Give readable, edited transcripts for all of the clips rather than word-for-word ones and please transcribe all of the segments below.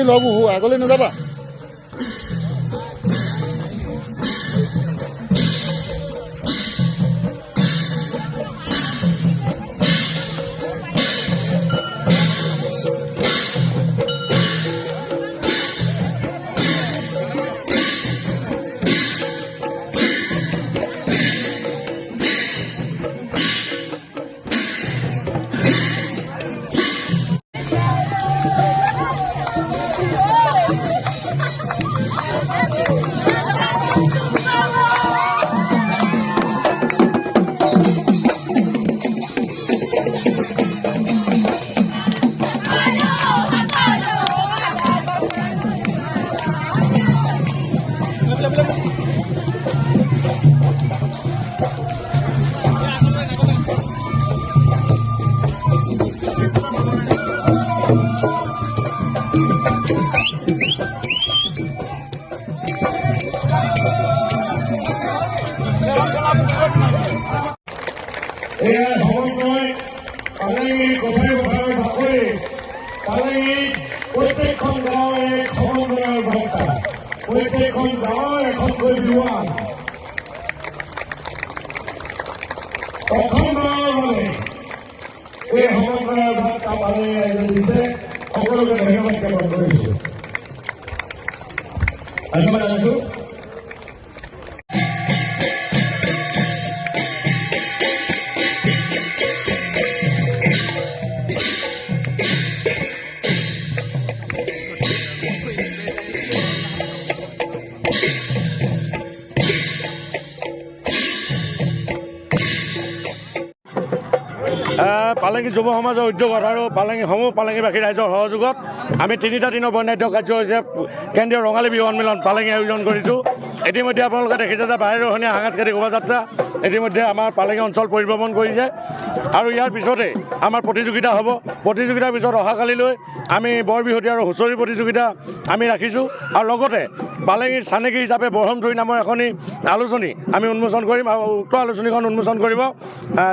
লগু আগলৈ নাযাবা। প্ৰত্যেকখন গাঁৱৰ এক সমন্বয়ৰ বাৰ্তা, প্ৰত্যেকখন গাঁৱৰ এখনকৈ বিমান অসমভাৱে এই সমন্বয়ৰ বাৰ্তা পালনি ৰাইজে দিছে। সকলোকে ধন্যবাদ জ্ঞাপন কৰিছো। ধন্যবাদ জনাইছো। পালেঙী যুৱ সমাজৰ উদ্যোগত আৰু পালেঙীবাসী ৰাইজৰ সহযোগত আমি 3টা দিনৰ বৰ্ণাঢ্য কাৰ্য হৈছে কেন্দ্ৰীয় ৰঙালী বিহু সন্মিলন পালেঙী আয়োজন কৰিছোঁ। ইতিমধ্যে আপোনালোকে দেখিছে যে বাহিৰৰখনীয়া সাংস্কৃতিক শোভাযাত্ৰা ইতিমধ্যে আমাৰ পালেঙী অঞ্চল পৰিভ্ৰমণ কৰিছে আৰু ইয়াৰ পিছতে আমাৰ প্ৰতিযোগিতা হ'ব। প্ৰতিযোগিতাৰ পিছত অহাকালিলৈ আমি বৰ বিহুৱতী আৰু হুঁচৰি প্ৰতিযোগিতা আমি ৰাখিছোঁ আৰু লগতে পালেঙীৰ চানেকী হিচাপে বৰহমথুৰি নামৰ এখনি আলোচনী আমি উন্মোচন কৰিম আৰু উক্ত আলোচনীখন উন্মোচন কৰিব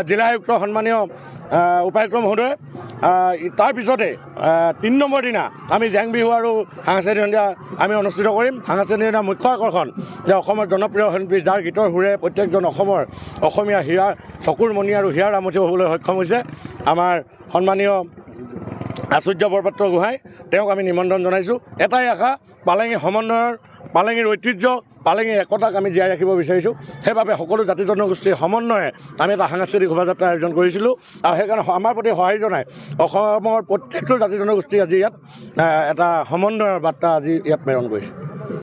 জিলা আয়ুক্ত সন্মানীয় উপায়ুক্ত মহোদয়। তাৰপিছতে 3 নম্বৰ দিনা আমি জেং বিহু আৰু সাংস্কৃতিক সন্ধিয়া আমি অনুষ্ঠিত কৰিম। সাংস্কৃতিক সন্ধিয়াৰ মুখ্য আকৰ্ষণ যে অসমৰ জনপ্ৰিয় শিল্পী যাৰ গীতৰ সুৰে প্ৰত্যেকজন অসমীয়া হীৰাৰ চকুৰ মণি আৰু হীৰাৰ আমঠি হ'বলৈ সক্ষম হৈছে আমাৰ সন্মানীয় আচাৰ্য বৰপাত্ৰ গোহাঁই, তেওঁক আমি নিমন্ত্ৰণ জনাইছোঁ। এটাই আশা, পালেঙী সমন্বয়ৰ, পালেঙীৰ ঐতিহ্য, পালেঙীৰ একতাক আমি জীয়াই ৰাখিব বিচাৰিছোঁ। সেইবাবে সকলো জাতি জনগোষ্ঠীৰ সমন্বয়ে আমি এটা সাংস্কৃতিক শোভাযাত্ৰা আয়োজন কৰিছিলোঁ আৰু সেইকাৰণে আমাৰ প্ৰতি সহায় জনাই অসমৰ প্ৰত্যেকটো জাতি জনগোষ্ঠী আজি ইয়াত এটা সমন্বয়ৰ বাৰ্তা আজি ইয়াত প্ৰেৰণ কৰিছে।